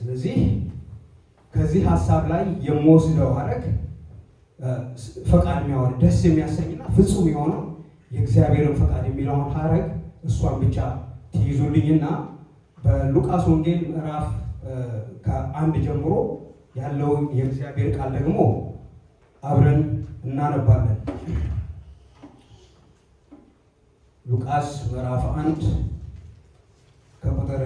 ስለዚህ ከዚህ ሐሳብ ላይ የምወስደው ሐረግ ፈቃድ የሚያወርድ ደስ የሚያሰኝና ፍጹም የሆነው የእግዚአብሔርን ፈቃድ የሚለውን ሐረግ እሷን ብቻ ትይዙልኝና በሉቃስ ወንጌል ምዕራፍ ከ1 ጀምሮ ያለውን የእግዚአብሔር ቃል ደግሞ አብረን እናነባለን። ሉቃስ ምዕራፍ 1 ከቁጥር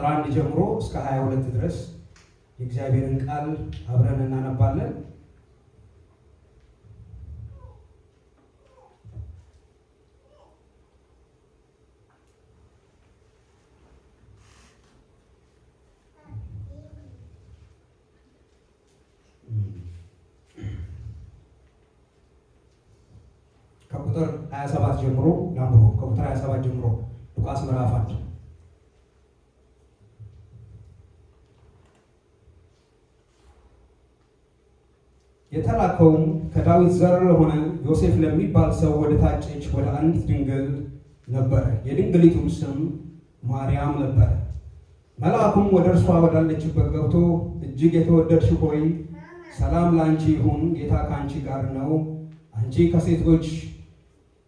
1 ጀምሮ እስከ 22 ድረስ የእግዚአብሔርን ቃል አብረን እናነባለን። ከቁጥር 27 ጀምሮ ላምሮ ከቁጥር 27 ጀምሮ ሉቃስ ምዕራፍ 1 የተላከውም ከዳዊት ዘር ለሆነ ዮሴፍ ለሚባል ሰው ወደ ታጨች ወደ አንዲት ድንግል ነበረ። የድንግሊቱም ስም ማርያም ነበረ። መልአኩም ወደ እርሷ ወዳለችበት ገብቶ እጅግ የተወደድሽ ሆይ ሰላም ላንቺ ይሁን፣ ጌታ ከአንቺ ጋር ነው፣ አንቺ ከሴቶች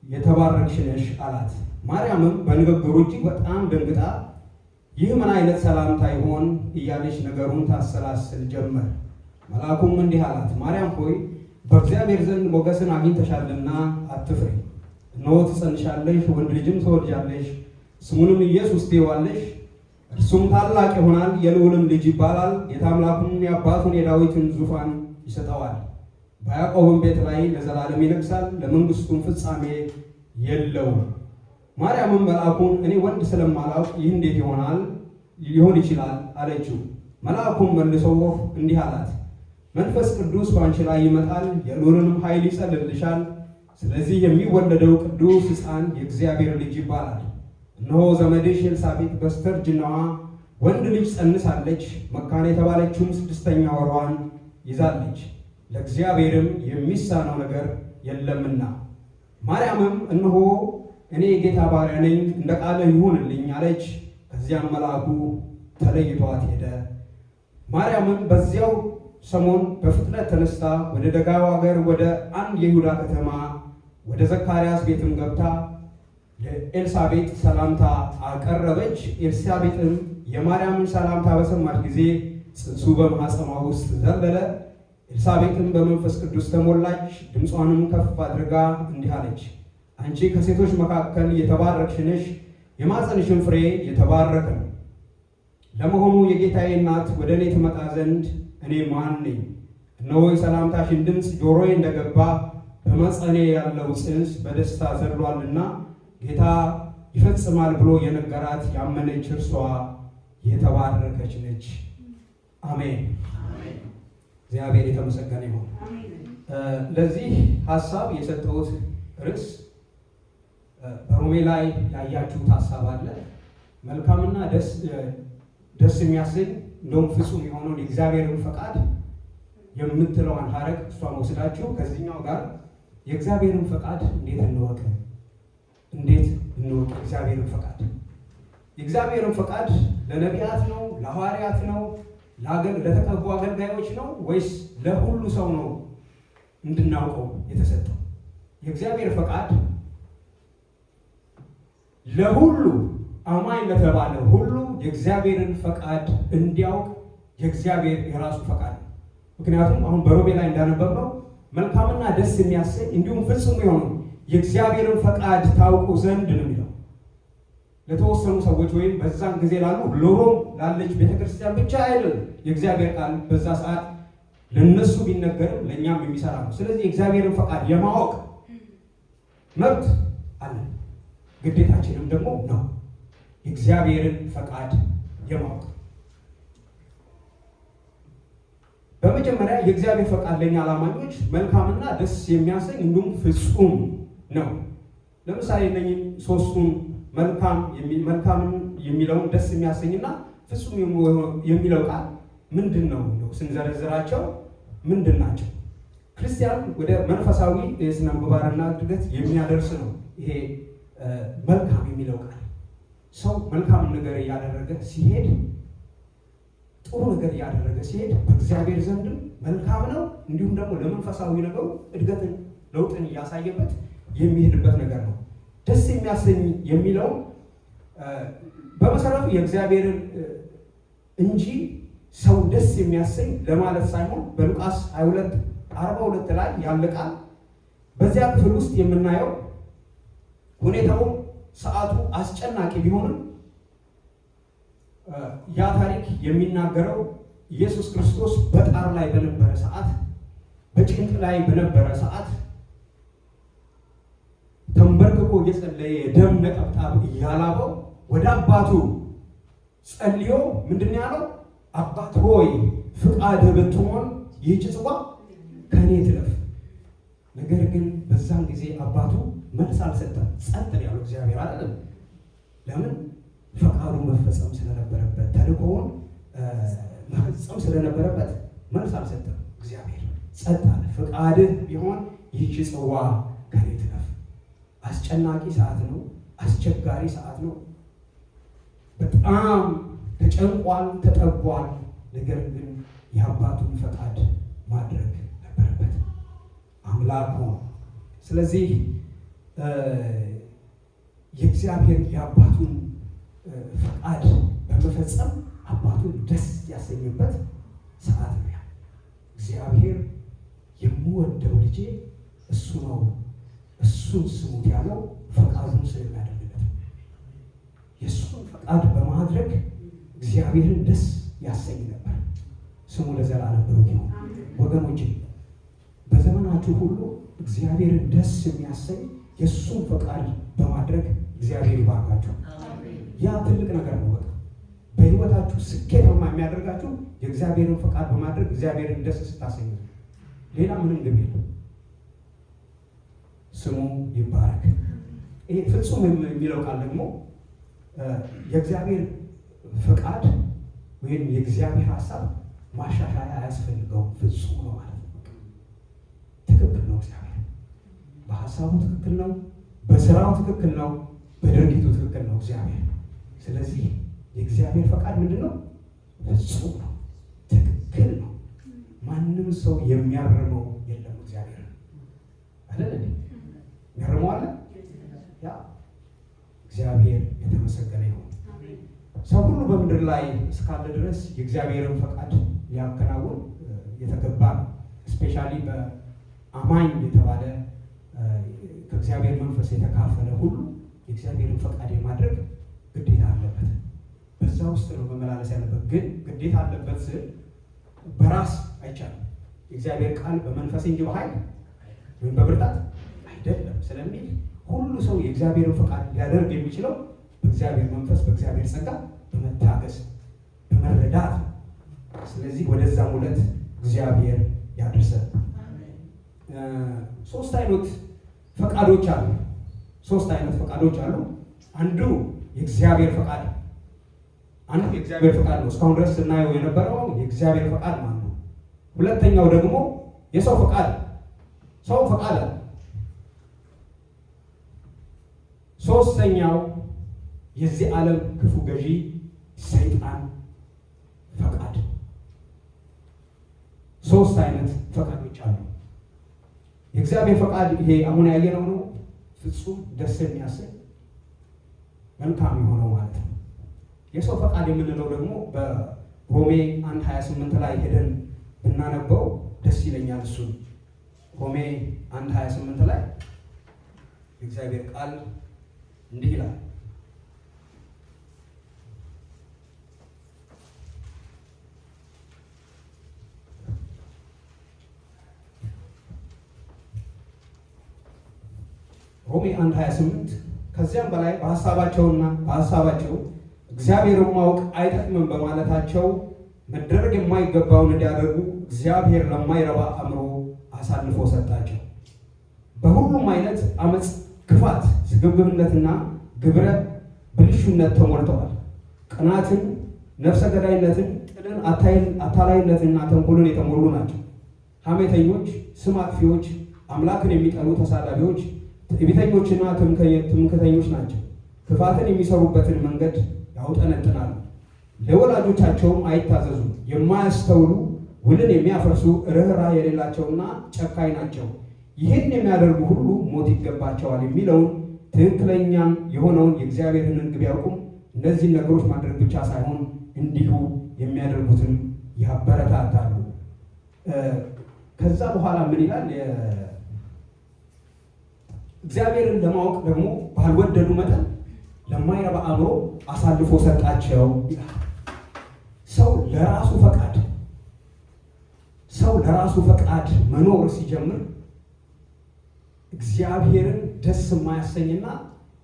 የተባረክሽ ነሽ አላት። ማርያምም በንግግሩ እጅግ በጣም ደንግጣ ይህ ምን አይነት ሰላምታ ይሆን እያለች ነገሩን ታሰላስል ጀመር። መልአኩም እንዲህ አላት፣ ማርያም ሆይ በእግዚአብሔር ዘንድ ሞገስን አግኝተሻልና አትፍሪ። እነሆ ትጸንሻለሽ፣ ወንድ ልጅም ትወልጃለሽ፣ ስሙንም ኢየሱስ ትዪዋለሽ። እርሱም ታላቅ ይሆናል፣ የልዑልም ልጅ ይባላል። ጌታ አምላኩም የአባቱን የዳዊትን ዙፋን ይሰጠዋል፣ በያዕቆብም ቤት ላይ ለዘላለም ይነግሣል፣ ለመንግሥቱም ፍጻሜ የለውም። ማርያምም መልአኩን እኔ ወንድ ስለማላውቅ ይህ እንዴት ሊሆን ይችላል አለችው። መልአኩም መልሶ እንዲህ አላት፣ መንፈስ ቅዱስ በአንቺ ላይ ይመጣል፣ የልዑልንም ኃይል ይጸልልሻል። ስለዚህ የሚወለደው ቅዱስ ሕፃን የእግዚአብሔር ልጅ ይባላል። እነሆ ዘመድሽ ኤልሳቤጥ በስተርጅናዋ ወንድ ልጅ ጸንሳለች፣ መካን የተባለችውም 6ኛ ወሯን ይዛለች፣ ለእግዚአብሔርም የሚሳነው ነገር የለምና። ማርያምም እነሆ እኔ የጌታ ባሪያ ነኝ፣ እንደ ቃልህ ይሁንልኝ አለች። ከዚያም መልአኩ ተለይቷት ሄደ። ማርያምም በዚያው ሰሞን በፍጥነት ተነስታ ወደ ደጋው ሀገር ወደ አንድ የይሁዳ ከተማ ወደ ዘካርያስ ቤትም ገብታ ለኤልሳቤጥ ሰላምታ አቀረበች። ኤልሳቤጥም የማርያምን ሰላምታ በሰማች ጊዜ ጽንሱ በማኅፀኗ ውስጥ ዘለለ። ኤልሳቤጥም በመንፈስ ቅዱስ ተሞላች፣ ድምጿንም ከፍ አድርጋ እንዲህ አለች፣ አንቺ ከሴቶች መካከል የተባረክሽ ነሽ፣ የማኅፀንሽን ፍሬ የተባረከ ነው። ለመሆኑ የጌታዬ እናት ወደ እኔ ትመጣ ዘንድ እኔ ማን ነኝ? እነሆ የሰላምታሽን ድምፅ ጆሮዬ እንደገባ በማኅፀኔ ያለው ጽንስ በደስታ ዘሏልና ጌታ ይፈጽማል ብሎ የነገራት ያመነች እርሷ የተባረከች ነች። አሜን። እግዚአብሔር የተመሰገነ ይሁን። ለዚህ ሐሳብ የሰጠሁት ርዕስ በሮሜ ላይ ያያችሁት ሐሳብ አለ። መልካምና ደስ የሚያሰኝ እንደውም ፍጹም የሆነውን የእግዚአብሔርን ፈቃድ የምትለዋን ሐረግ እሷን ወስዳችሁ ከዚህኛው ጋር የእግዚአብሔርን ፈቃድ እንዴት እንወቅ የእግዚአብሔርን ፈቃድ። የእግዚአብሔርን ፈቃድ ለነቢያት ነው? ለሐዋርያት ነው? ለተቀቡ አገልጋዮች ነው? ወይስ ለሁሉ ሰው ነው እንድናውቀው የተሰጠው? የእግዚአብሔር ፈቃድ ለሁሉ አማኝ ለተባለ ሁሉ የእግዚአብሔርን ፈቃድ እንዲያውቅ የእግዚአብሔር የራሱ ፈቃድ ነው። ምክንያቱም አሁን በሮሜ ላይ እንዳነበብነው መልካምና ደስ የሚያሰኝ እንዲሁም ፍጹም የሆኑ የእግዚአብሔርን ፈቃድ ታውቁ ዘንድ ነው የሚለው። ለተወሰኑ ሰዎች ወይም በዛን ጊዜ ላሉ ሎሮም ላለች ቤተክርስቲያን ብቻ አይደለም የእግዚአብሔር ቃል በዛ ሰዓት ለነሱ ቢነገርም ለእኛም የሚሰራ ነው። ስለዚህ የእግዚአብሔርን ፈቃድ የማወቅ መብት አለ፣ ግዴታችንም ደግሞ ነው የእግዚአብሔርን ፈቃድ የማወቅ። በመጀመሪያ የእግዚአብሔር ፈቃድ ለኛ አላማኞች መልካምና ደስ የሚያሰኝ እንዲሁም ፍጹም ነው። ለምሳሌ እነኚህ ሶስቱን መልካም የሚለውን ደስ የሚያሰኝና ፍጹም የሚለው ቃል ምንድን ነው ስንዘረዝራቸው ምንድን ናቸው? ክርስቲያን ወደ መንፈሳዊ የሥነ ምግባርና እድገት የሚያደርስ ነው ይሄ መልካም የሚለው ቃል ሰው መልካም ነገር እያደረገ ሲሄድ፣ ጥሩ ነገር እያደረገ ሲሄድ በእግዚአብሔር ዘንድም መልካም ነው። እንዲሁም ደግሞ ለመንፈሳዊ ነገሩ እድገትን፣ ለውጥን እያሳየበት የሚሄድበት ነገር ነው። ደስ የሚያሰኝ የሚለው በመሰረቱ የእግዚአብሔርን እንጂ ሰው ደስ የሚያሰኝ ለማለት ሳይሆን በሉቃስ 22:42 ላይ ያለ ቃል በዚያ ክፍል ውስጥ የምናየው ሁኔታው ሰዓቱ አስጨናቂ ቢሆንም ያ ታሪክ የሚናገረው ኢየሱስ ክርስቶስ በጣር ላይ በነበረ ሰዓት፣ በጭንቅ ላይ በነበረ ሰዓት ተንበርክኮ እየጸለየ የደም ነጠብጣብ እያላበው ወደ አባቱ ጸልዮ ምንድን ያለው? አባት ሆይ ፍቃድህ ብትሆን ይህች ጽዋ ከኔ ትለፍ። ነገር ግን በዛን ጊዜ አባቱ መልስ አልሰጠም። ጸጥ ያለው እግዚአብሔር አይደለም። ለምን? ፈቃዱ መፈጸም ስለነበረበት፣ ተልእኮውን መፈጸም ስለነበረበት መልስ አልሰጠም። እግዚአብሔር ጸጥ አለ። ፍቃድህ ቢሆን ይህች ጽዋ ከኔ ትለፍ። አስጨናቂ ሰዓት ነው። አስቸጋሪ ሰዓት ነው። በጣም ተጨንቋል፣ ተጠቧል። ነገር ግን የአባቱን ፈቃድ ማድረግ ነበረበት። አምላክ ሆኖ። ስለዚህ የእግዚአብሔር የአባቱን ፈቃድ በመፈጸም አባቱን ደስ ያሰኝበት ሰዓት ነው። እግዚአብሔር የምወደው ልጄ እሱ ነው፣ እሱን ስሙት ያለው ፈቃዱን ስለሚያደርግለት የእሱን ፈቃድ በማድረግ እግዚአብሔርን ደስ ያሰኝ ነበር። ስሙ ለዘላለም ብሩክ ይሁን። ወገኖች በዘመናችሁ ሁሉ እግዚአብሔርን ደስ የሚያሰኝ የእሱን ፈቃድ በማድረግ እግዚአብሔር ይባርካችሁ። ያ ትልቅ ነገር ነው። በቃ በህይወታችሁ ስኬታማ የሚያደርጋችሁ የእግዚአብሔርን ፈቃድ በማድረግ እግዚአብሔርን ደስ ስታሰኙ፣ ሌላ ምንም ግብ የለም። ስሙ ይባረክ። ይሄ ፍጹም የሚለው ቃል ደግሞ የእግዚአብሔር ፈቃድ ወይም የእግዚአብሔር ሀሳብ ማሻሻያ አያስፈልገውም። ፍጹም ነው ማለት ነው። ትክክል ነው። እግዚአብሔር በሀሳቡ ትክክል ነው፣ በስራው ትክክል ነው፣ በድርጊቱ ትክክል ነው እግዚአብሔር። ስለዚህ የእግዚአብሔር ፈቃድ ምንድን ነው? ፍጹም ነው፣ ትክክል ነው። ማንም ሰው የሚያርመው የለም። እግዚአብሔር አይደል እንዴ? የሚያርመው አለ? ያ እግዚአብሔር የተመሰገነ ይሁን። ሰው ሁሉ በምድር ላይ እስካለ ድረስ የእግዚአብሔርን ፈቃድ ሊያከናውን የተገባ ነው። እስፔሻሊ በአማኝ የተባለ ከእግዚአብሔር መንፈስ የተካፈለ ሁሉ የእግዚአብሔርን ፈቃድ የማድረግ ግዴታ አለበት። በዛ ውስጥ ነው መመላለስ ያለበት። ግን ግዴታ አለበት ስል በራስ አይቻልም። የእግዚአብሔር ቃል በመንፈስ እንጂ በኃይል ወይም በብርታት አይደለም ስለሚል ሁሉ ሰው የእግዚአብሔርን ፈቃድ ሊያደርግ የሚችለው በእግዚአብሔር መንፈስ፣ በእግዚአብሔር ጸጋ በመታገስ በመረዳት። ስለዚህ ወደዛ ሙለት እግዚአብሔር ያድርሰን። ሶስት አይነት ፈቃዶች አሉ። ሶስት አይነት ፈቃዶች አሉ። አንዱ የእግዚአብሔር ፈቃድ ነው። እስካሁን ድረስ ስናየው የነበረው የእግዚአብሔር ፈቃድ ማለት ነው። ሁለተኛው ደግሞ የሰው ፈቃድ፣ ሰው ፈቃድ አለ። ሶስተኛው የዚህ ዓለም ክፉ ገዢ ሰይጣን ፈቃድ። ሶስት አይነት ፈቃዶች አሉ። የእግዚአብሔር ፈቃድ ይሄ አሁን ያየነው ነው። ፍጹም ደስ የሚያሰኝ መልካም የሆነው ማለት ነው። የሰው ፈቃድ የምንለው ደግሞ በሮሜ 1:28 ላይ ሄደን ብናነበው ደስ ይለኛል። እሱ ሮሜ 1:28 ላይ የእግዚአብሔር ቃል እንዲህ ይላል፣ ሮሜ 1:28 ከዚያም በላይ በሀሳባቸው እግዚአብሔርን ማወቅ አይጠቅምም በማለታቸው መደረግ የማይገባውን እንዲያደርጉ እግዚአብሔር ለማይረባ አእምሮ አሳልፎ ሰጣቸው። በሁሉም አይነት አመፅ፣ ክፋት፣ ስግብግብነትና ግብረ ብልሹነት ተሞልተዋል። ቅናትን፣ ነፍሰ ገዳይነትን፣ ጥልን፣ አታላይነትና ተንኮልን የተሞሉ ናቸው። ሐሜተኞች፣ ስም አጥፊዎች፣ አምላክን የሚጠሉ ተሳዳቢዎች፣ ትዕቢተኞችና ትምክህተኞች ናቸው። ክፋትን የሚሰሩበትን መንገድ ያውጠነጥናሉ። ለወላጆቻቸውም አይታዘዙም። የማያስተውሉ ውልን የሚያፈርሱ ርኅራኄ የሌላቸውና ጨካኝ ናቸው። ይህን የሚያደርጉ ሁሉ ሞት ይገባቸዋል የሚለውን ትክክለኛም የሆነውን የእግዚአብሔርን ሕግ ቢያውቁም እነዚህን ነገሮች ማድረግ ብቻ ሳይሆን እንዲሁ የሚያደርጉትን ያበረታታሉ። ከዛ በኋላ ምን ይላል? እግዚአብሔርን ለማወቅ ደግሞ ባልወደዱ መጠን ለማይረባ አእምሮ አሳልፎ ሰጣቸው ይላል። ሰው ለራሱ ፈቃድ መኖር ሲጀምር እግዚአብሔርን ደስ የማያሰኝና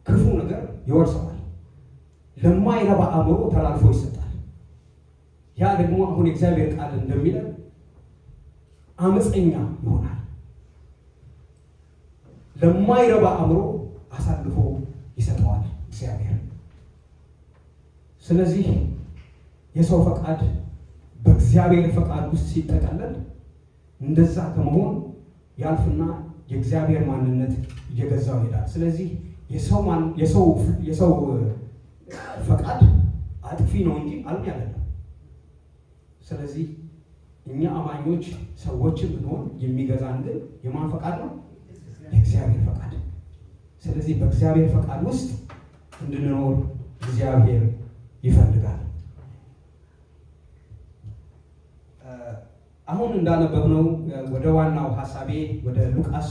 ክፉ ነገር ይወርሰዋል። ለማይረባ አእምሮ ተላልፎ ይሰጣል። ያ ደግሞ አሁን የእግዚአብሔር ቃል እንደሚለን አመፀኛ ይሆናል። ለማይረባ አእምሮ አሳልፎ ይሰጠዋል እግዚአብሔር። ስለዚህ የሰው ፈቃድ በእግዚአብሔር ፈቃድ ውስጥ ሲጠቀለል እንደዛ ከመሆን ያልፍና የእግዚአብሔር ማንነት እየገዛው ይሄዳል። ስለዚህ የሰው ፈቃድ አጥፊ ነው እንጂ አልሚ አይደለም። ስለዚህ እኛ አማኞች ሰዎችን ብንሆን የሚገዛን ግን የማን ፈቃድ ነው? የእግዚአብሔር ፈቃድ። ስለዚህ በእግዚአብሔር ፈቃድ ውስጥ እንድንኖር እግዚአብሔር ይፈልጋል። አሁን እንዳነበብነው ወደ ዋናው ሀሳቤ ወደ ሉቃስ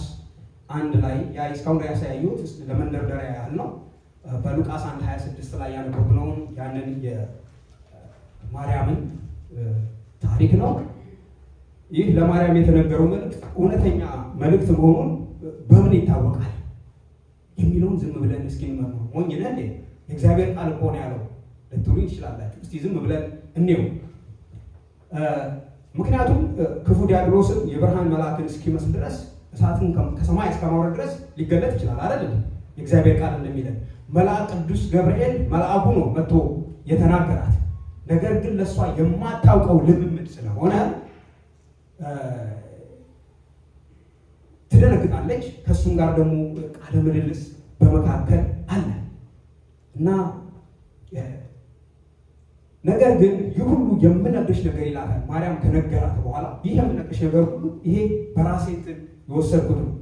1 ላይ እስካሁን ያሳያዩት ለመንደርደሪያ ያህል ነው። በሉቃስ 1:26 ላይ ያነበብነውን ያንን የማርያምን ታሪክ ነው። ይህ ለማርያም የተነገረው መልእክት እውነተኛ መልእክት መሆኑን በምን ይታወቃል የሚለውን ዝም ብለን እስኪ እንመርመር። ሞኝ ነህ እንዴ? የእግዚአብሔር ቃል እኮ ነው ያለው ልትሉኝ ትችላላችሁ። እስቲ ዝም ብለን እንየው። ምክንያቱም ክፉ ዲያብሎስን የብርሃን መልአክን እስኪመስል ድረስ እሳትን ከሰማይ እስከማውረድ ድረስ ሊገለጥ ይችላል አይደል? የእግዚአብሔር ቃል እንደሚለን መልአክ ቅዱስ ገብርኤል መልአኩ ነው መጥቶ የተናገራት። ነገር ግን ለእሷ የማታውቀው ልምምድ ስለሆነ ትደነግጣለች። ከእሱም ጋር ደግሞ ቃለ ምልልስ በመካከል አለ እና ነገር ግን ይህ ሁሉ የምነግርሽ ነገር ይላታል። ማርያም ከነገራት በኋላ ይህ የምነግርሽ ነገር ሁሉ ይሄ በራሴ እንትን የወሰድኩት ነው።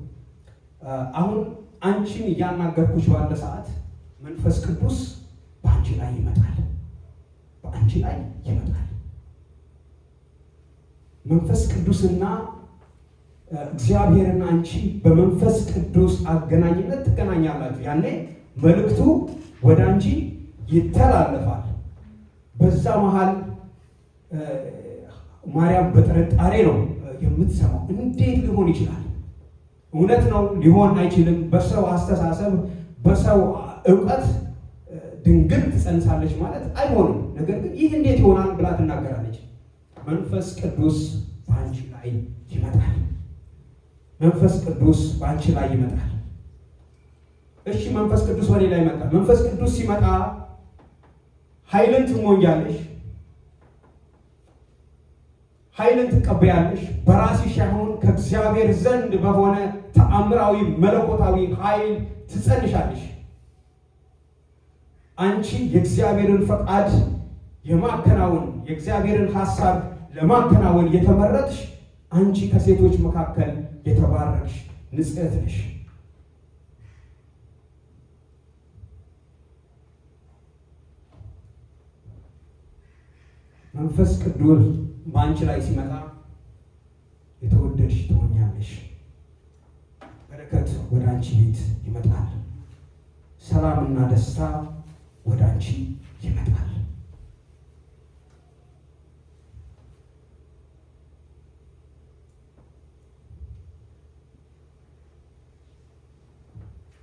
አሁን አንቺን እያናገርኩሽ ባለ ሰዓት መንፈስ ቅዱስ በአንቺ ላይ ይመጣል። መንፈስ ቅዱስና እግዚአብሔርና አንቺ በመንፈስ ቅዱስ አገናኝነት ትገናኛላችሁ። ያኔ መልእክቱ ወደ አንቺ ይተላለፋል። በዛ መሃል ማርያም በጥርጣሬ ነው የምትሰማው። እንዴት ሊሆን ይችላል? እውነት ነው፣ ሊሆን አይችልም። በሰው አስተሳሰብ፣ በሰው እውቀት ድንግል ትጸንሳለች ማለት አይሆንም። ነገር ግን ይህ እንዴት ይሆናል ብላ ትናገራለች። መንፈስ ቅዱስ በአንቺ ላይ ይመጣል። እሺ፣ መንፈስ ቅዱስ ወደ ላይ ይመጣል። መንፈስ ቅዱስ ሲመጣ ኃይልን ትሞኛለሽ፣ ኃይልን ትቀበያለሽ። በራስሽ ሳይሆን ከእግዚአብሔር ዘንድ በሆነ ተአምራዊ መለኮታዊ ኃይል ትጸንሻለሽ። አንቺ የእግዚአብሔርን ፈቃድ የማከናወን የእግዚአብሔርን ሐሳብ ለማከናወን የተመረጥሽ አንቺ ከሴቶች መካከል የተባረክሽ ንጽሕት ነሽ። መንፈስ ቅዱስ በአንቺ ላይ ሲመጣ የተወደድሽ ትሆኛለሽ። በረከት ወደ አንቺ ቤት ይመጣል። ሰላምና ደስታ ወደ አንቺ ይመጣል።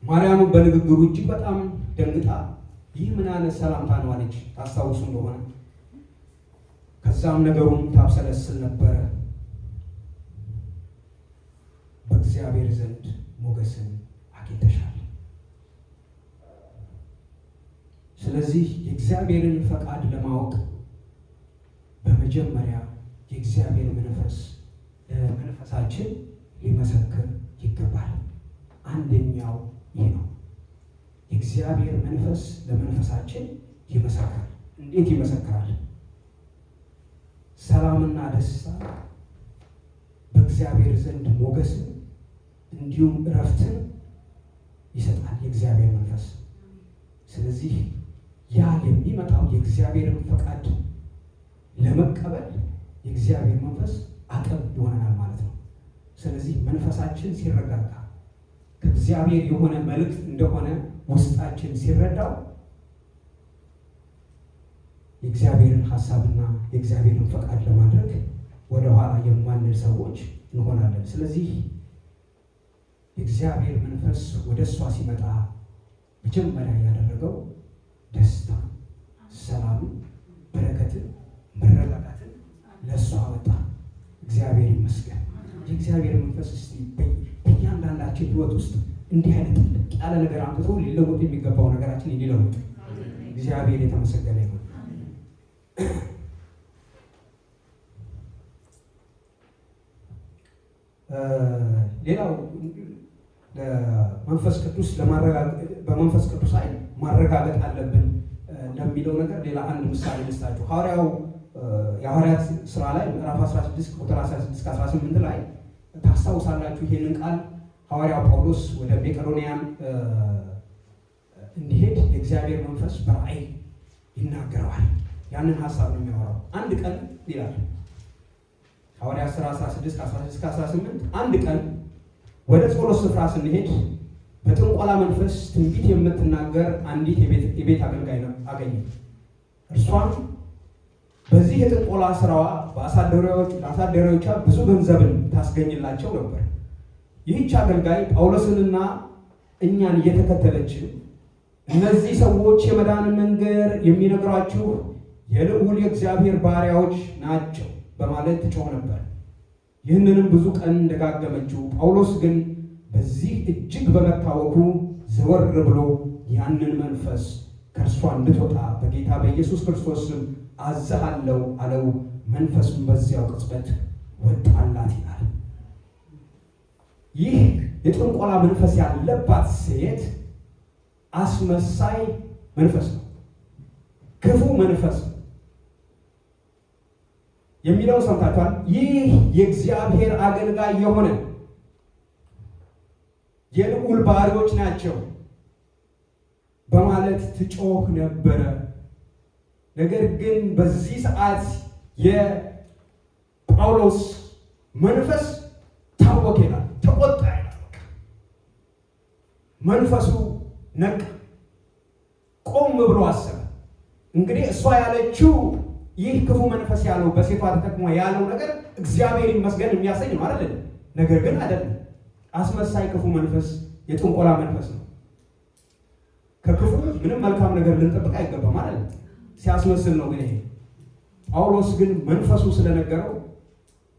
ማርያምን በንግግሩ እጅግ በጣም ደንግጣ ይህ ምን አይነት ሰላምታ ነው አለች። ታስታውሱ እንደሆነ ከዛም ነገሩን ታብሰለስል ነበረ። በእግዚአብሔር ዘንድ ሞገስን አግኝተሻል። ስለዚህ የእግዚአብሔርን ፈቃድ ለማወቅ በመጀመሪያ የእግዚአብሔር መንፈሳችን ሊመሰክር ይገባል። አንደኛው ይህ ነው። የእግዚአብሔር መንፈስ ለመንፈሳችን ይመሰክራል። እንዴት ይመሰክራል? ሰላምና ደስታ፣ በእግዚአብሔር ዘንድ ሞገስን እንዲሁም እረፍትን ይሰጣል የእግዚአብሔር መንፈስ። ስለዚህ ያ የሚመጣው የእግዚአብሔርን ፈቃድ ለመቀበል የእግዚአብሔር መንፈስ አቅም ይሆነናል ማለት ነው። ስለዚህ መንፈሳችን ሲረጋጋ ከእግዚአብሔር የሆነ መልእክት እንደሆነ ውስጣችን ሲረዳው የእግዚአብሔርን ሐሳብና የእግዚአብሔርን ፈቃድ ለማድረግ ወደ ኋላ የማንል ሰዎች እንሆናለን። ስለዚህ የእግዚአብሔር መንፈስ ወደ እሷ ሲመጣ መጀመሪያ ያደረገው ደስታ፣ ሰላም፣ በረከትን፣ መረጋጋትን ለእሷ አመጣ። እግዚአብሔር ይመስገን። የእግዚአብሔር መንፈስ እስቲ በእያንዳንዳችን ሕይወት ውስጥ እንዲህ አይነት ጥልቅ ያለ ነገር አምጥቶ ሊለወጥ የሚገባው ነገራችን እንዲለወጥ እግዚአብሔር የተመሰገነ ይሁን። ሌላው መንፈስ ቅዱስ በመንፈስ ቅዱስ ኃይል ማረጋገጥ አለብን ለሚለው ነገር ሌላ አንድ ምሳሌ ልስጣችሁ። የሐዋርያት ሥራ ላይ ምዕራፍ 16 ቁጥር 16-18 ላይ ታስታውሳላችሁ። ይሄንን ቃል ሐዋርያው ጳውሎስ ወደ መቄዶንያን እንዲሄድ የእግዚአብሔር መንፈስ በራእይ ይናገረዋል። ያንን ሐሳብ ነው የሚያወራው። አንድ ቀን ይላል ሐዋርያት ሥራ 16-18 አንድ ቀን ወደ ጸሎት ስፍራ ስንሄድ በጥንቆላ መንፈስ ትንቢት የምትናገር አንዲት የቤት አገልጋይ አገኘ። እርሷም በዚህ የጥንቆላ ስራዋ ለአሳዳሪዎቿ ብዙ ገንዘብን ታስገኝላቸው ነበር። ይህች አገልጋይ ጳውሎስንና እኛን እየተከተለች እነዚህ ሰዎች የመዳንን መንገድ የሚነግሯችሁ የልዑል የእግዚአብሔር ባሪያዎች ናቸው በማለት ትጮህ ነበር። ይህንንም ብዙ ቀን ደጋገመችው። ጳውሎስ ግን በዚህ እጅግ በመታወኩ ዘወር ብሎ ያንን መንፈስ ከእርሷ እንድትወጣ በጌታ በኢየሱስ ክርስቶስ ስም አዝሃለሁ አለው። መንፈሱን በዚያው ቅጽበት ወጣላት ይላል። ይህ የጥንቆላ መንፈስ ያለባት ሴት አስመሳይ መንፈስ ነው፣ ክፉ መንፈስ ነው የሚለውን ሰምታችኋል። ይህ የእግዚአብሔር አገልጋይ የሆነ የልዑል ባሪያዎች ናቸው በማለት ትጮህ ነበረ። ነገር ግን በዚህ ሰዓት የጳውሎስ መንፈስ ታወከ ይላል፣ ተቆጣ ይላል። መንፈሱ ነቃ፣ ቆም ብሎ አሰበ። እንግዲህ እሷ ያለችው ይህ ክፉ መንፈስ ያለው በሴቷ ተጠቅሞ ያለው ነገር እግዚአብሔር ይመስገን የሚያሰኝ ነው አይደል? ነገር ግን አይደለም። አስመሳይ ክፉ መንፈስ የጥንቆላ መንፈስ ነው። ከክፉ ምንም መልካም ነገር ልንጠብቅ አይገባም አይደል? ሲያስመስል ነው። ግን ጳውሎስ ግን መንፈሱ ስለነገረው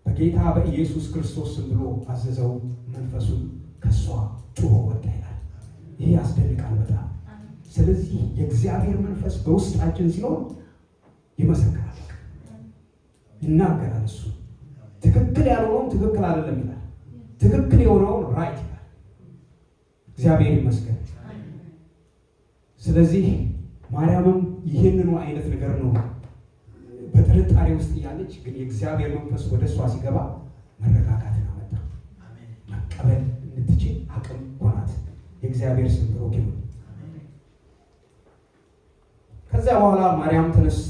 በጌታ በኢየሱስ ክርስቶስ ስም ብሎ አዘዘው። መንፈሱ ከሷ ጮሆ ወጣ ይላል። ይህ ያስደንቃል በጣም። ስለዚህ የእግዚአብሔር መንፈስ በውስጣችን ሲኖር ይመሰክራል፣ ይናገራል። እሱ ትክክል ያልሆነውን ትክክል አይደለም ይላል፣ ትክክል የሆነውን ራይት ይላል። እግዚአብሔር ይመስገን። ስለዚህ ማርያምም ይህንኑ አይነት ነገር ነው በጥርጣሬ ውስጥ እያለች፣ ግን የእግዚአብሔር መንፈስ ወደ እሷ ሲገባ መረጋጋትን አመጣ። መቀበል እንድትችል አቅም ሆናት። የእግዚአብሔር ስም ብሩክ ይሁን። ከዚያ በኋላ ማርያም ተነሳ።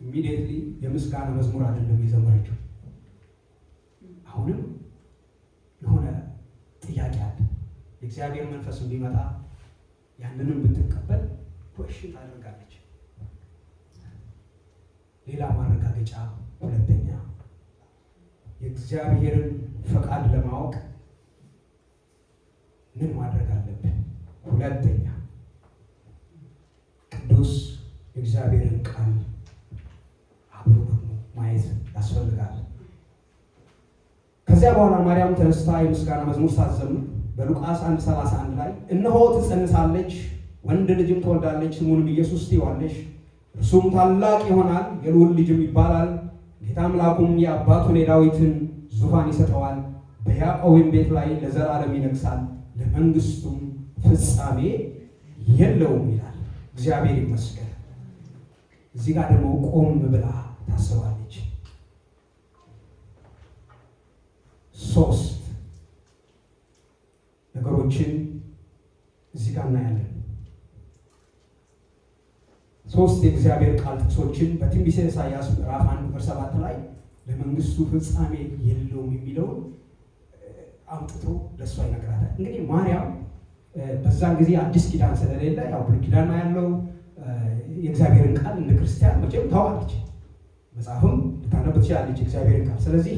ኢሚዲየትሊ የምስጋና መዝሙር አይደለም የዘመረችው። አሁንም የሆነ ጥያቄ አለ። የእግዚአብሔር መንፈስ እንዲመጣ ያንንም ብትቀበል ኮሽን ታደርጋለች። ሌላ ማረጋገጫ፣ ሁለተኛ የእግዚአብሔርን ፈቃድ ለማወቅ ምን ማድረግ አለብን? ሁለተኛ ቅዱስ የእግዚአብሔርን ቃል አብሮ ደግሞ ማየት ያስፈልጋል። ከዚያ በኋላ ማርያም ተነስታ የምስጋና መዝሙር ሳትዘምር በሉቃስ 1:31 ላይ እነሆ ትጸንሳለች፣ ወንድ ልጅም ትወልዳለች፣ ስሙንም ኢየሱስ ትይዋለሽ፣ እርሱም ታላቅ ይሆናል፣ የልዑል ልጅም ይባላል። ጌታ አምላኩም የአባቱን የዳዊትን ዙፋን ይሰጠዋል፣ በያዕቆብም ቤት ላይ ለዘላለም ይነግሣል፣ ለመንግስቱም ፍጻሜ የለውም ይላል። እግዚአብሔር ይመስገን። እዚህ ጋር ደግሞ ቆም ብላ ታስባለች። 3 ነገሮችን እዚህ ጋር እናያለን። 3 የእግዚአብሔር ቃል ጥቅሶችን በትንቢተ ኢሳይያስ ምዕራፍ 1 ቁጥር 7 ላይ ለመንግስቱ ፍጻሜ የለውም የሚለውን አምጥቶ ለእሷ ይነግራታል። እንግዲህ ማርያም በዛን ጊዜ አዲስ ኪዳን ስለሌለ ያው ብሉይ ኪዳን ያለው የእግዚአብሔርን ቃል እንደ ክርስቲያን መቼም ታውቃለች፣ መጽሐፍም ልታነብ ትችላለች የእግዚአብሔርን ቃል። ስለዚህ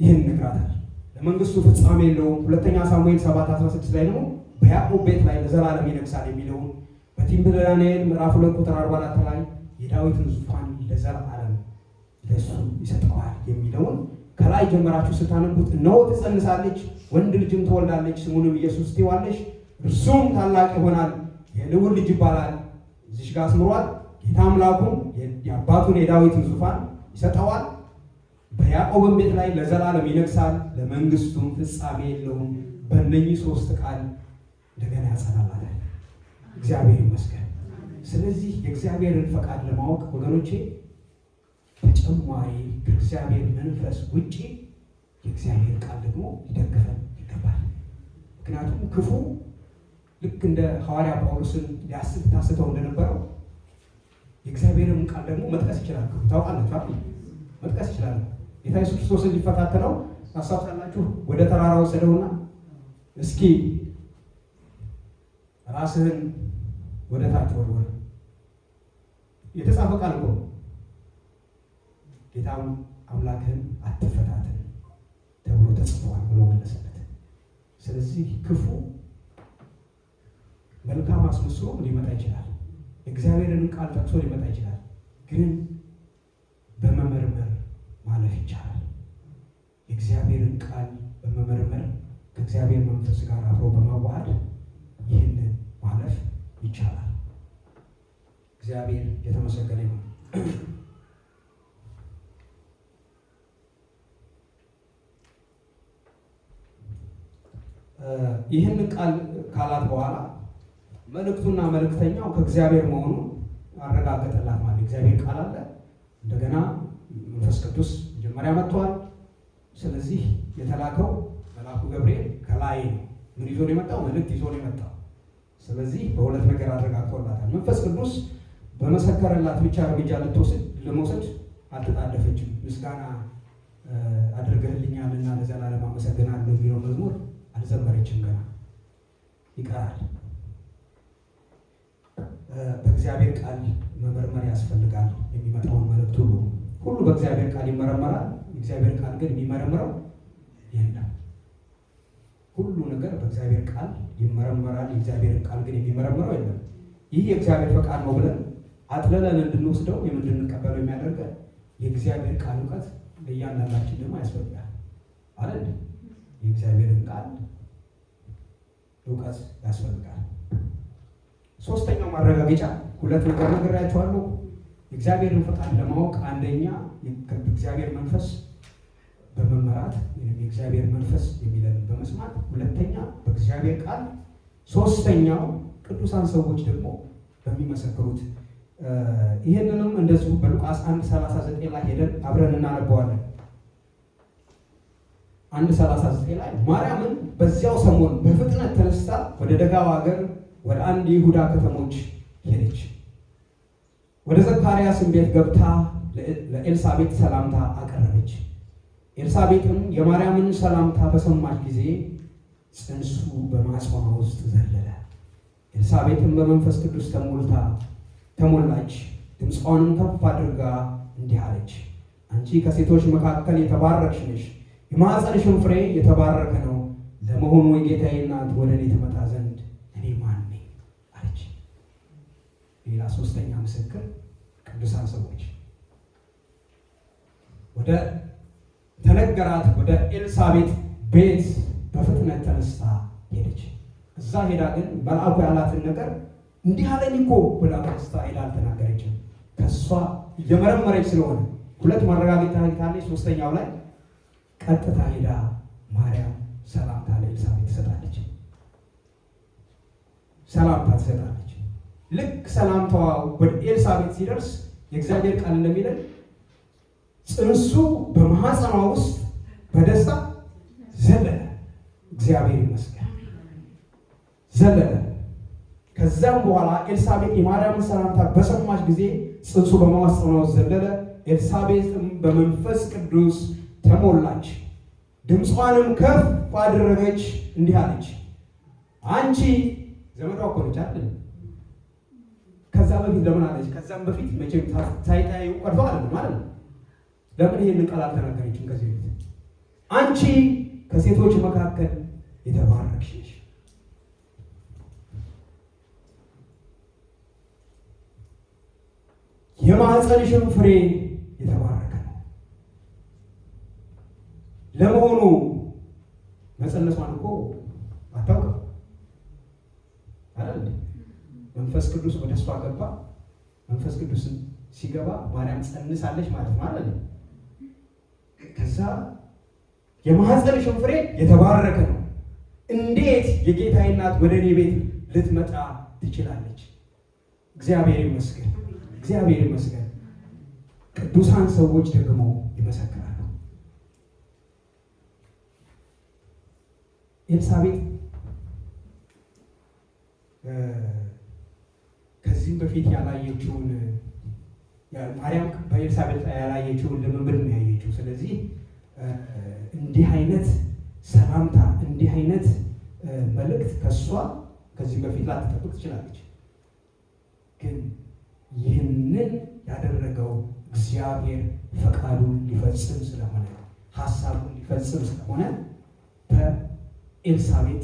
ይህን ይነግራታል፣ ለመንግስቱ ፍጻሜ የለውም። 2 ሳሙኤል 7:16 ላይ ደግሞ በያዕቆብ ቤት ላይ ለዘላለም ይነግሳል የሚለውን፣ በትንቢተ ዳንኤል ምዕራፍ 2 ቁጥር 44 ላይ የዳዊትን ዙፋን ለዘላለም ለእሱ ይሰጠዋል የሚለውን ከላይ ጀመራችሁ ስታነቡት እነሆ ትጸንሳለች፣ ወንድ ልጅም ትወልዳለች፣ ስሙንም ኢየሱስ ትይዋለሽ፣ እርሱም ታላቅ ይሆናል፣ የልዑል ልጅ ይባላል። እዚሽ ጋር አስምሯል። ጌታ አምላኩም የአባቱን የዳዊትን ዙፋን ይሰጠዋል፣ በያዕቆብም ቤት ላይ ለዘላለም ይነግሳል፣ ለመንግስቱም ፍጻሜ የለውም። በእነኚህ 3 ቃል እንደገና ያጸናላል። እግዚአብሔር ይመስገን። ስለዚህ የእግዚአብሔርን ፈቃድ ለማወቅ ወገኖቼ ተጨማሪ ከእግዚአብሔር መንፈስ ውጪ የእግዚአብሔር ቃል ደግሞ ሊደግፈን ይገባል። ምክንያቱም ክፉ ልክ እንደ ሐዋርያ ጳውሎስን ታስተው እንደነበረው የእግዚአብሔርን ቃል ደግሞ መጥቀስ ይችላል። ታውቃላችሁ፣ መጥቀስ ይችላል። ጌታ ኢየሱስ ክርስቶስን ሊፈታተነው ታስታውሳላችሁ። ወደ ተራራ ወሰደውና እስኪ ራስህን ወደ ታች ወርወር፣ የተጻፈ ቃል እኮ ጌታም አምላክህን አትፈታተን ተብሎ ተጽፏል ብሎ መለሰለት። ስለዚህ ክፉ መልካም አስመስሎ ሊመጣ ይችላል፣ እግዚአብሔርን ቃል ጠቅሶ ሊመጣ ይችላል። ግን በመመርመር ማለፍ ይቻላል። የእግዚአብሔርን ቃል በመመርመር ከእግዚአብሔር መንፈስ ጋር አብሮ በማዋሃድ ይህንን ማለፍ ይቻላል። እግዚአብሔር የተመሰገነ ይሁን። ይህንን ቃል ካላት በኋላ መልእክቱና መልእክተኛው ከእግዚአብሔር መሆኑን አረጋገጠላት። ማለት እግዚአብሔር ቃል አለ፣ እንደገና መንፈስ ቅዱስ መጀመሪያ መጥቷል። ስለዚህ የተላከው መልአኩ ገብርኤል ከላይ ነው። ምን ይዞ ነው የመጣው? መልእክት ይዞ ነው የመጣው። ስለዚህ በሁለት ነገር አረጋግጦላታል። መንፈስ ቅዱስ በመሰከረላት ብቻ እርምጃ ለመውሰድ አልተጣደፈችም። ምስጋና አድርገህልኛልና ለዘላለም አመሰግናለሁ የሚለው መዝሙር አልዘመረችም። ገና ይቀራል። በእግዚአብሔር ቃል መመርመር ያስፈልጋል። የሚመጣውን መልእክት ሁሉ በእግዚአብሔር ቃል ይመረመራል። የእግዚአብሔር ቃል ግን የሚመረምረው የለም። ሁሉ ነገር በእግዚአብሔር ቃል ይመረመራል። የእግዚአብሔር ቃል ግን የሚመረምረው የለም። ይህ የእግዚአብሔር ፈቃድ ነው ብለን አጥለለን እንድንወስደው እንድንቀበለው የሚያደርገን የእግዚአብሔር ቃል እውቀት ለእያንዳንዳችን ደግሞ ያስፈልጋል አይደል? የእግዚአብሔርን ቃል እውቀት ያስፈልጋል። ሶስተኛው ማረጋገጫ ሁለት ነገር ነግሬያችኋለሁ። የእግዚአብሔርን ፈቃድ ለማወቅ አንደኛ ከእግዚአብሔር መንፈስ በመመራት ወይም የእግዚአብሔር መንፈስ የሚለንን በመስማት፣ ሁለተኛ በእግዚአብሔር ቃል፣ ሶስተኛው ቅዱሳን ሰዎች ደግሞ በሚመሰክሩት። ይህንንም እንደዚሁ በሉቃስ 1:39 ላይ ሄደን አብረን እናነበዋለን። 1:39 ላይ ማርያምን በዚያው ሰሞን በፍጥነት ተነስታ ወደ ደጋው ሀገር ወደ አንድ የይሁዳ ከተሞች ሄደች። ወደ ዘካርያስም ቤት ገብታ ለኤልሳቤጥ ሰላምታ አቀረበች። ኤልሳቤጥም የማርያምን ሰላምታ በሰማች ጊዜ ጽንሱ በማኅፀኗ ውስጥ ዘለለ። ኤልሳቤጥም በመንፈስ ቅዱስ ተሞላች። ድምፅዋንም ከፍ አድርጋ እንዲህ አለች፣ አንቺ ከሴቶች መካከል የተባረክሽ ነሽ፣ የማኅፀንሽም ፍሬ የተባረከ ነው። ለመሆኑ የጌታዬ እናት ወደ እኔ ትመጣ ዘንድ እኔ ማን ነኝ አለች። ሌላ ሶስተኛ ምስክር ቅዱሳን ሰዎች ወደ ተነገራት ወደ ኤልሳቤጥ ቤት በፍጥነት ተነስታ ሄደች። እዛ ሄዳ ግን መልአኩ ያላትን ነገር እንዲህ አለኝ እኮ ብላ ተነስታ ሄዳ አልተናገረችም። ከእሷ እየመረመረች ስለሆነ ሁለት ማረጋገጫ ታለች። ሶስተኛው ላይ ቀጥታ ሄዳ ማርያም ሰላምታ ለኤልሳቤጥ ትሰጣለች። ሰላምታ ትሰጣለች። ልክ ሰላምታዋ ወደ ኤልሳቤጥ ሲደርስ የእግዚአብሔር ቃል እንደሚለን ጽንሱ በማህፀኗ ውስጥ በደስታ ዘለለ። እግዚአብሔር ይመስገን ዘለለ። ከዛም በኋላ ኤልሳቤጥ የማርያምን ሰላምታ በሰማች ጊዜ ጽንሱ በማህፀኗ ውስጥ ዘለለ። ኤልሳቤጥም በመንፈስ ቅዱስ ተሞላች፣ ድምጿንም ከፍ አደረገች፣ እንዲህ አለች። አንቺ ዘመዷ እኮ ነች አይደል? ከዛ በፊት ለምን አለች? ከዛም በፊት መቼም ሳይጠያዩ ቀርቶ አይደለም ማለት ነው። ለምን ይሄንን ቃል አልተናገረችም? ከዚህ በፊት አንቺ ከሴቶች መካከል የተባረክሽ ነሽ፣ የማህፀንሽም ፍሬ የተባረከ ነው። ለመሆኑ መጸነሷን እኮ አታውቅም አይደል? መንፈስ ቅዱስ ወደ እሷ ገባ። መንፈስ ቅዱስ ሲገባ ማርያም ጸንሳለች ማለት ነው አይደል? ከዛ የማህፀንሽም ፍሬ የተባረከ ነው። እንዴት የጌታዬ እናት ወደ እኔ ቤት ልትመጣ ትችላለች? እግዚአብሔር ይመስገን፣ እግዚአብሔር ይመስገን። ቅዱሳን ሰዎች ደግሞ ይመሰክራሉ። ኤልሳቤጥ ከዚህም በፊት ያላየችውን ማርያም በኤልሳቤጥ ያላየችውን ልምምድ ነው ያየችው። ስለዚህ እንዲህ አይነት ሰላምታ እንዲህ አይነት መልእክት ከሷ ከዚህ በፊት ላትጠብቅ ትችላለች። ግን ይህንን ያደረገው እግዚአብሔር ፈቃዱን ሊፈጽም ስለሆነ ሀሳቡን ሊፈጽም ስለሆነ በኤልሳቤጥ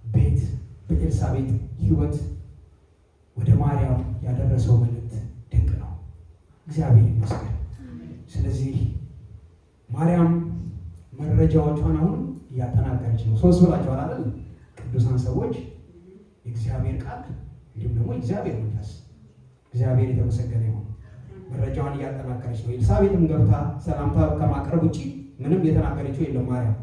ቤት በኤልሳቤጥ ሕይወት ወደ ማርያም ያደረሰው መልእክት ድንቅ ነው። እግዚአብሔር ይመስገን። ስለዚህ ማርያም መረጃዎቿን አሁን እያጠናቀረች ነው። ሶስት ብላችኋል አይደል? ቅዱሳን ሰዎች፣ የእግዚአብሔር ቃል እንዲሁም ደግሞ የእግዚአብሔር መንፈስ። እግዚአብሔር የተመሰገነ ይሁን። መረጃዋን እያጠናቀረች ነው። ኤልሳቤጥም ገብታ ሰላምታ ከማቅረብ ውጭ ምንም የተናገረችው የለም። ማርያም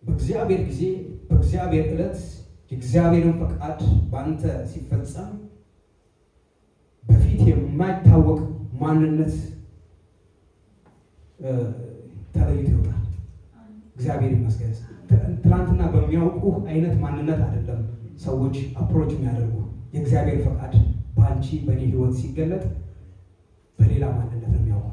በእግዚአብሔር ጊዜ በእግዚአብሔር ዕለት የእግዚአብሔርን ፈቃድ በአንተ ሲፈጸም በፊት የማይታወቅ ማንነት ተለይቶ ይወጣል። እግዚአብሔር ይመስገን። ትናንትና በሚያውቁ አይነት ማንነት አይደለም ሰዎች አፕሮች የሚያደርጉ። የእግዚአብሔር ፈቃድ በአንቺ በእኔ ሕይወት ሲገለጥ በሌላ ማንነት ነው የሚያውቁ።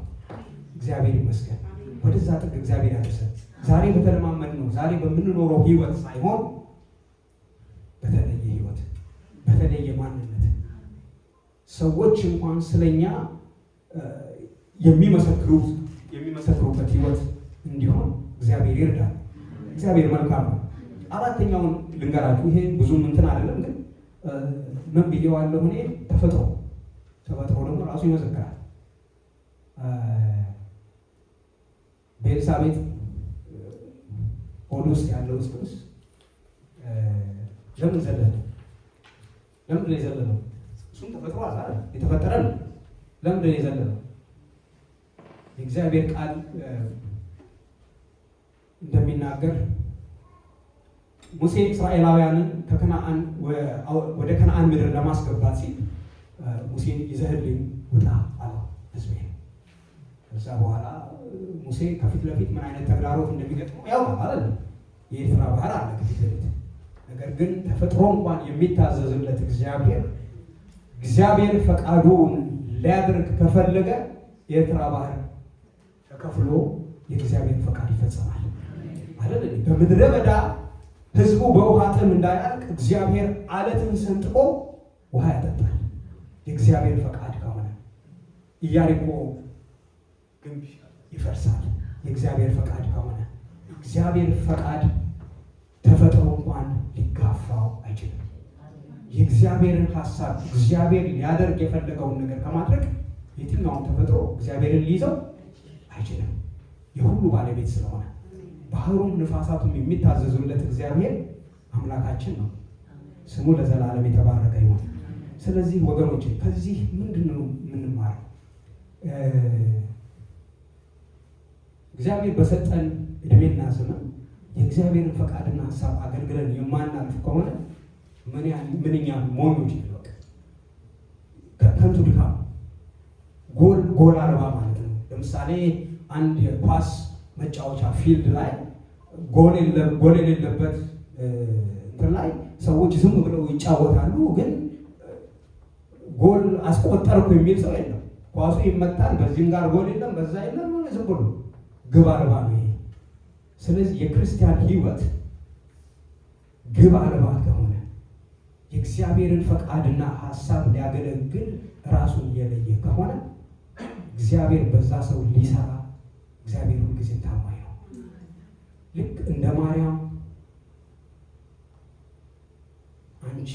እግዚአብሔር ይመስገን። ወደዛ ጥግ እግዚአብሔር ያደርሰን። ዛሬ በተለማመድ ነው ዛሬ በምንኖረው ሕይወት ሳይሆን በተለየ ሕይወት በተለየ ማንነት ሰዎች እንኳን ስለኛ የሚመሰክሩበት ሕይወት እንዲሆን እግዚአብሔር ይርዳል። እግዚአብሔር መልካም ነው። አራተኛውን ልንገራችሁ። ይሄ ብዙም እንትን አይደለም፣ ግን ምን ብዬዋለሁ እኔ ተፈጥሮ ደግሞ ራሱ ይመሰክራል። በኤልሳቤጥ ሆድ ውስጥ ያለው ጽንስ ለምን ዘለለ? ለምን ነው የዘለለው? እሱም ተፈጥሮ አለ የተፈጠረ ነው። ለምን ነው የዘለለው? የእግዚአብሔር ቃል እንደሚናገር ሙሴ እስራኤላውያንን ከከነዓን ወደ ከነዓን ምድር ለማስገባት ሲል ሙሴን ይዘህልኝ ውጣ አለው ሕዝቤ። ከዛ በኋላ ሙሴ ከፊት ለፊት ምን አይነት ተግዳሮት እንደሚገጥመው ያውቃል አይደል? የኤርትራ ባህር አለ ከፊት ለፊት። ነገር ግን ተፈጥሮ እንኳን የሚታዘዝለት እግዚአብሔር ፈቃዱን ሊያደርግ ከፈለገ የኤርትራ ባህር ተከፍሎ የእግዚአብሔር ፈቃድ ይፈጸማል አይደል? በምድረ በዳ ህዝቡ በውሃ ጥም እንዳያልቅ እግዚአብሔር አለትን ሰንጥቆ ውሃ ያጠጣል። የእግዚአብሔር ፈቃድ ከሆነ ኢያሪኮ ግንብ ይፈርሳል። የእግዚአብሔር ፈቃድ ከሆነ እግዚአብሔር ፈቃድ ተፈጥሮ እንኳን ሊጋፋው አይችልም። የእግዚአብሔርን ሀሳብ እግዚአብሔር ሊያደርግ የፈለገውን ነገር ከማድረግ የትኛውም ተፈጥሮ እግዚአብሔርን ሊይዘው አይችልም። የሁሉ ባለቤት ስለሆነ ባህሩም ንፋሳቱም የሚታዘዙለት እግዚአብሔር አምላካችን ነው። ስሙ ለዘላለም የተባረከ ይሁን። ስለዚህ ወገኖች ከዚህ ምንድን ነው የምንማረው? እግዚአብሔር በሰጠን እድሜና ዘመን የእግዚአብሔርን ፈቃድና ሀሳብ አገልግለን የማናልፍ ከሆነ ምንኛ ሞኞች ነው። ከንቱ ድካም፣ ጎል አልባ ማለት ነው። ለምሳሌ አንድ የኳስ መጫወቻ ፊልድ ላይ ጎል የሌለበት እንትን ላይ ሰዎች ዝም ብለው ይጫወታሉ፣ ግን ጎል አስቆጠርኩ የሚል ሰው የለም። ኳሱ ይመታል፣ በዚህም ጋር ጎል የለም፣ በዛ የለም፣ ዝም ብሎ ግብ አልባ ነው ይሄ። ስለዚህ የክርስቲያን ሕይወት ግብ አልባ ከሆነ የእግዚአብሔርን ፈቃድና ሀሳብ ሊያገለግል ራሱን እየለየ ከሆነ እግዚአብሔር በዛ ሰው ሊሰራ እግዚአብሔር ሁልጊዜ ታማኝ ነው። ልክ እንደ ማርያም አንቺ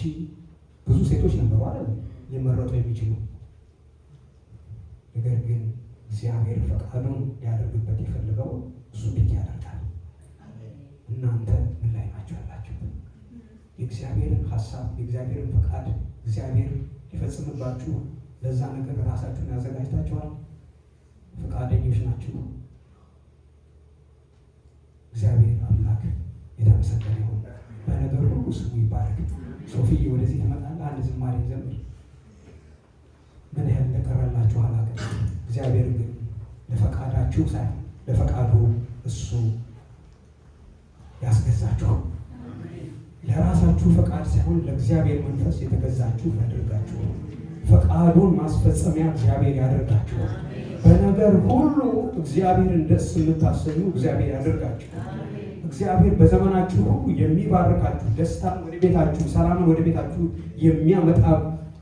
ብዙ ሴቶች ነበሩ አይደል ሊመረጡ የሚችሉ፣ ነገር ግን እግዚአብሔር ፈቃዱን ሊያደርግበት የፈለገው እሱ ብቻ ያደርጋል። እናንተ ምን ላይ ናችሁ ያላችሁ? የእግዚአብሔርን ሀሳብ የእግዚአብሔርን ፈቃድ እግዚአብሔር ሊፈጽምባችሁ ለዛ ነገር ራሳችሁን ያዘጋጅታችኋል? ፈቃደኞች ናችሁ? እግዚአብሔር አምላክ የተመሰገነ ይሁን። በነገር ሁሉ ስሙ ይባረክ። ሶፊዬ ወደዚህ ትመጣለህ፣ አንድ ዝማሬ ዘምር። ምን ያህል እንደቀረላችሁ አላውቅም። እግዚአብሔር ግን ለፈቃዳችሁ ሳይሆን ለፈቃዱ እሱ ያስገዛችሁ። ለራሳችሁ ፈቃድ ሳይሆን ለእግዚአብሔር መንፈስ የተገዛችሁ ያደርጋችሁ። ፈቃዱን ማስፈጸሚያ እግዚአብሔር ያደርጋችሁ። በነገር ሁሉ እግዚአብሔርን ደስ የምታሰኙ እግዚአብሔር ያደርጋችሁ። እግዚአብሔር በዘመናችሁ ሁሉ የሚባርካችሁ፣ ደስታን ወደ ቤታችሁ፣ ሰላምን ወደ ቤታችሁ የሚያመጣ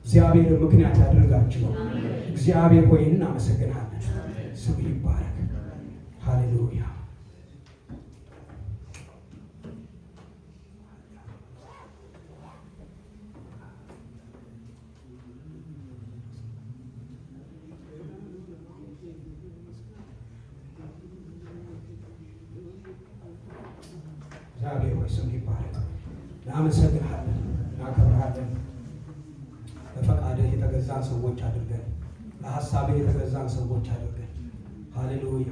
እግዚአብሔር ምክንያት ያደርጋችሁ። እግዚአብሔር ሆይ እናመሰግናለን። ስም ይባረክ። ሃሌሉያ። እግዚአብሔር ሆይ ስም ይባረክ። እናመሰግናለን፣ እናከብርሃለን። ለፈቃድህ የተገዛን ሰዎች አድርገን፣ ለሀሳብህ የተገዛን ሰዎች አድርገን። ሃሌሉያ።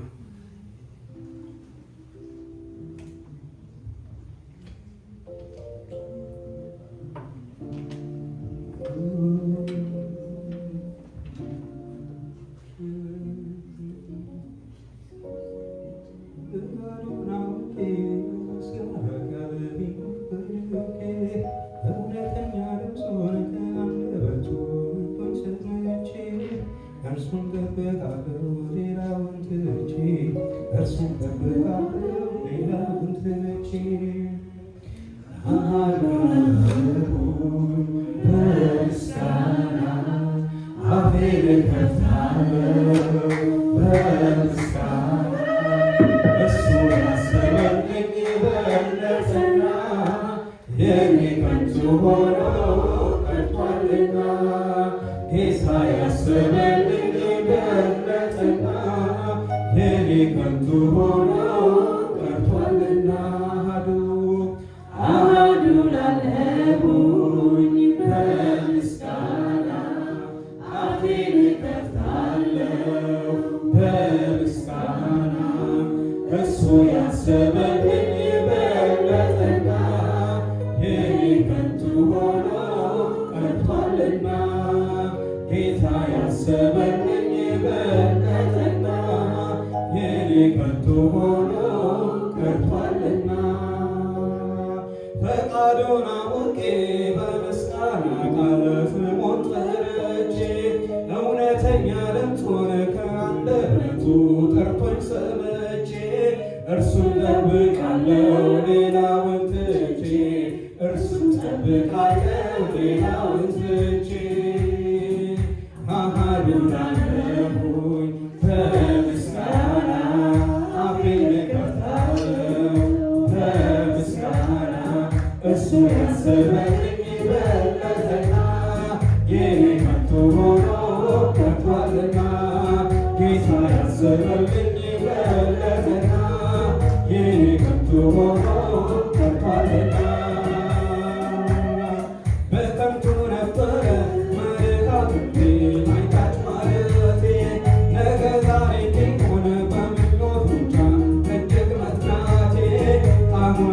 ፈቃዱን አውቄ በምስጋና ቃል ስሙን ጠርቼ እውነተኛ ድምፁን ከአንደበቱ ጠርቶኝ ሰምቼ እርሱን ጠብቃለሁ ሌላውን ትቼ እርሱን ጠብቃለሁ ሌላውን ትቼ አሃዱን አለሁኝ በምስጋና አፌን እከፍታለሁ በምስጋና እሱ ያሰበልኝ በለጠና የኔ ከንቱ ሆኖ ቀርቷልና ጌታ ያሰበልኝ በለጠና የኔ ከንቱ ሆኖ ቀርቷልና በከንቱ ነበረ መድካቴ ማይታች ማለቴ ነገ ዛሬ እንዲሆን በምኞት ብቻ እጅግ መትጋቴ አሁን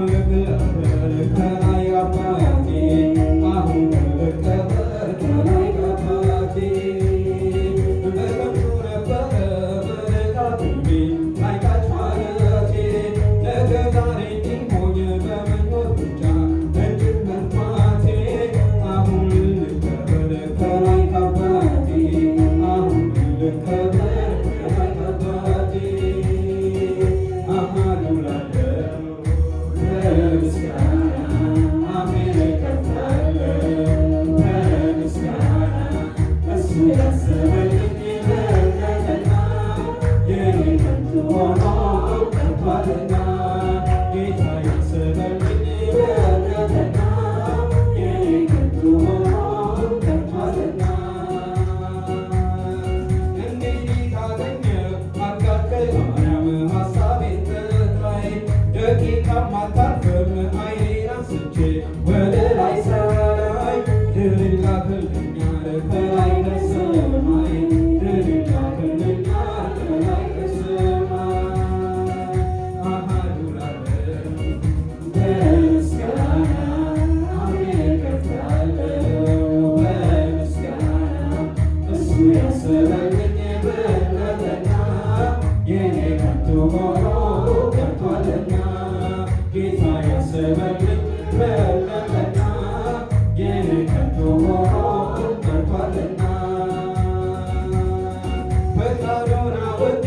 ጠላቶቼ ወደ ላይ ሰማይ ድልን ላክልኛል ከላይ ከሰማይ ድልን ላክልኛል ከላይ ከሰማይ አሃዱ ላለው በምስጋና አሜን ከፍታለው በምስጋና እሱ ያሰበልኝ በለጠና የኔ ከንቱ ሆኖ ቀርቷልና ጌታ ያሰበልኝ በለጠና የኔ ከንቱ ሆኖ ቀርቷልና ፈቃዱን አውቄ